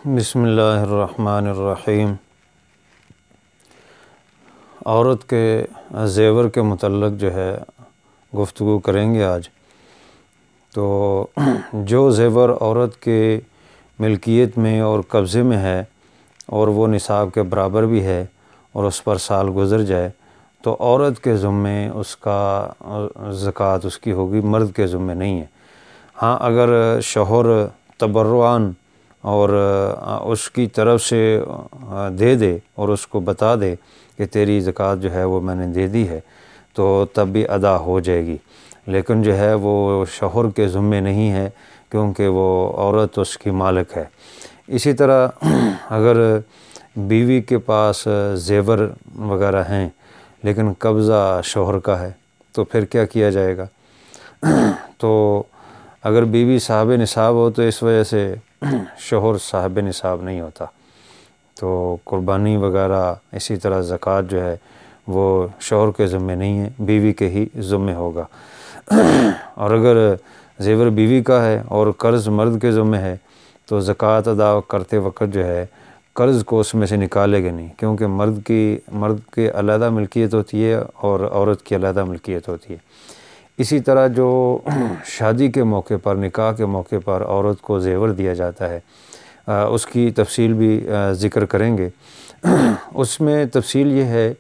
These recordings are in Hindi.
बिस्मिल्लाहिर्रहमानिर्रहीम। औरत के ज़ेवर के मुतल्लक़ जो है गुफ्तगू करेंगे आज। तो जो ज़ेवर औरत के मिल्कियत में और कब्ज़े में है और वो निसाब के बराबर भी है और उस पर साल गुज़र जाए तो औरत के ज़िम्मे उसका ज़कात उसकी होगी, मर्द के ज़िम्मे नहीं है। हाँ, अगर शौहर तबर्रुआन और उसकी तरफ से दे दे और उसको बता दे कि तेरी ज़कात जो है वो मैंने दे दी है, तो तब भी अदा हो जाएगी। लेकिन जो है वो शौहर के ज़िम्मे नहीं है, क्योंकि वो औरत उसकी मालिक है। इसी तरह अगर बीवी के पास ज़ेवर वग़ैरह हैं लेकिन कब्ज़ा शौहर का है, तो फिर क्या किया जाएगा? तो अगर बीवी साहिब निसाब हो तो इस वजह से शौहर साहिब निसाब नहीं होता, तो कुर्बानी वग़ैरह इसी तरह ज़कात जो है वो शौहर के ज़िम्मे नहीं है, बीवी के ही ज़िम्मे होगा। और अगर ज़ेवर बीवी का है और कर्ज़ मर्द के ज़िम्मे है तो ज़कात अदा करते वक्त जो है कर्ज़ को उसमें से निकालेंगे नहीं, क्योंकि मर्द की अलहदा मिल्कियत होती है और औरत की अलहदा मिल्कियत होती है। इसी तरह जो शादी के मौके पर, निकाह के मौके पर औरत को ज़ेवर दिया जाता है, उसकी तफसील भी ज़िक्र करेंगे। उसमें तफसील ये है,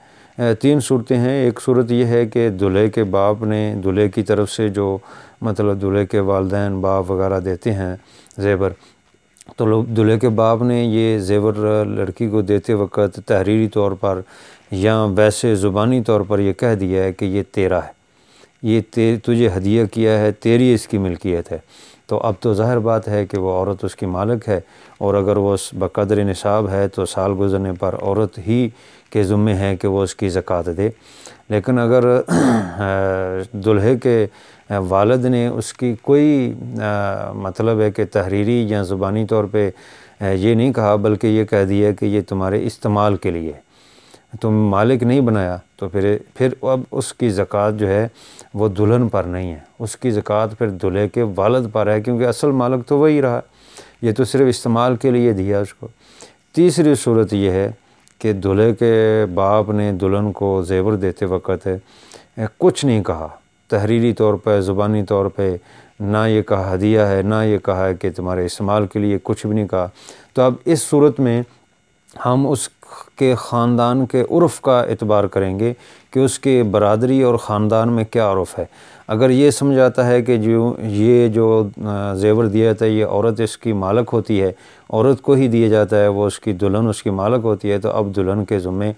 3 सूरतें हैं। एक सूरत ये है कि दूल्हे के बाप ने दूल्हे की तरफ से जो मतलब दूल्हे के वालिदैन बाप वग़ैरह देते हैं ज़ेवर, तो दूल्हे के बाप ने ये ज़ेवर लड़की को देते वक्त तहरीरी तौर पर या वैसे ज़ुबानी तौर पर ये कह दिया है कि ये तेरा है, ये तुझे हदिया किया है, तेरी इसकी मिल्कियत है। तो अब तो ज़ाहिर बात है कि वो औरत उसकी मालिक है, और अगर वो बक़द्र निसाब है तो साल गुज़रने पर औरत ही के ज़िम्मे है कि वो उसकी ज़कात दे। लेकिन अगर दूल्हे के वालिद ने उसकी कोई मतलब है कि तहरीरी या ज़ुबानी तौर पे ये नहीं कहा, बल्कि ये कह दिया कि ये तुम्हारे इस्तेमाल के लिए, तुम मालिक नहीं बनाया, तो फिर अब उसकी ज़कात जो है वो दुल्हन पर नहीं है, उसकी ज़कात फिर दूल्हे के वालिद पर है, क्योंकि असल मालिक तो वही रहा, ये तो सिर्फ़ इस्तेमाल के लिए दिया उसको। तीसरी सूरत ये है कि दूल्हे के बाप ने दुल्हन को ज़ेवर देते वक्त कुछ नहीं कहा, तहरीरी तौर पर, ज़ुबानी तौर पे ना ये कहा हदिया है, ना ये कहा है कि तुम्हारे इस्तेमाल के लिए, कुछ भी नहीं कहा। तो अब इस सूरत में हम उसके ख़ानदान के उर्फ़ का एतबार करेंगे कि उसके बरादरी और ख़ानदान में क्या उर्फ़ है। अगर ये समझ आता है कि ये जो ज़ेवर दिया जाता है ये औरत इसकी मालिक होती है, औरत को ही दिया जाता है, वो उसकी दुल्हन उसकी मालिक होती है, तो अब दुल्हन के ज़िम्मे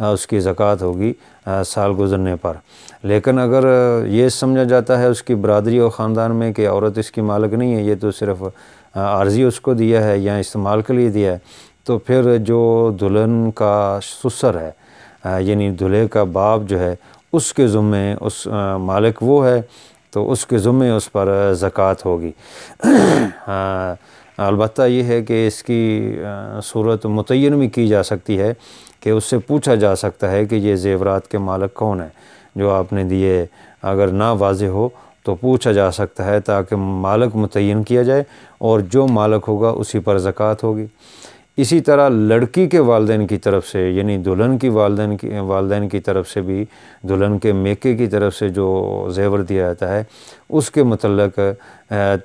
उसकी ज़कात होगी साल गुज़रने पर। लेकिन अगर ये समझा जाता है उसकी बरादरी और ख़ानदान में कि औरत इसकी मालिक नहीं है, ये तो सिर्फ़ आर्ज़ी उसको दिया है या इस्तेमाल के लिए दिया है, तो फिर जो दुल्हन का ससुर है यानी दूल्हे का बाप जो है, उसके ज़िम्मे उस मालिक वो है, तो उसके ज़िम्मे उस पर ज़कात होगी। अलबत्ता ये है कि इसकी सूरत मुतय्यन भी की जा सकती है कि उससे पूछा जा सकता है कि ये ज़ेवरात के मालिक कौन है जो आपने दिए। अगर ना वाज़ेह हो तो पूछा जा सकता है, ताकि मालिक मुतय्यन किया जाए और जो मालिक होगा उसी पर ज़कात होगी। इसी तरह लड़की के वालिदैन की तरफ से, यानी दुल्हन की वालिदैन की तरफ से भी, दुल्हन के मेके की तरफ से जो ज़ेवर दिया जाता है उसके मुतल्लक़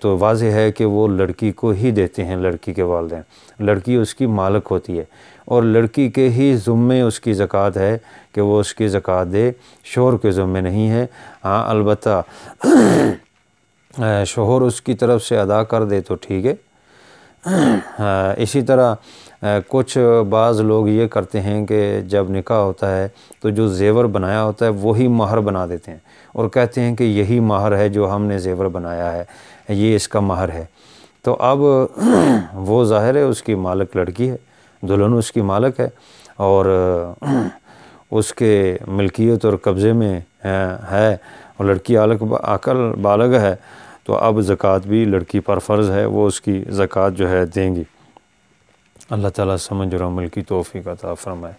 तो वाज़ेह है कि वो लड़की को ही देते हैं। लड़की के वालिदैन, लड़की उसकी मालिक होती है और लड़की के ही ज़िम्मे उसकी ज़कात है कि वो उसकी ज़कात दे, शौहर के ज़िम्मे नहीं है। हाँ, अलबत्ता शौहर उसकी तरफ से अदा कर दे तो ठीक है। इसी तरह कुछ बाज़ लोग ये करते हैं कि जब निकाह होता है तो जो ज़ेवर बनाया होता है वही महर बना देते हैं और कहते हैं कि यही महर है जो हमने ज़ेवर बनाया है, ये इसका महर है। तो अब वो ज़ाहिर है उसकी मालिक लड़की है, दुल्हन उसकी मालिक है और उसके मिल्कियत और कब्ज़े में है और लड़की अकल बालिग है, तो अब ज़कात भी लड़की पर फ़र्ज़ है, वो उसकी ज़कात जो है देंगी। अल्लाह ताला समझ और अमल की तौफ़ीक़ अता फ़रमाए।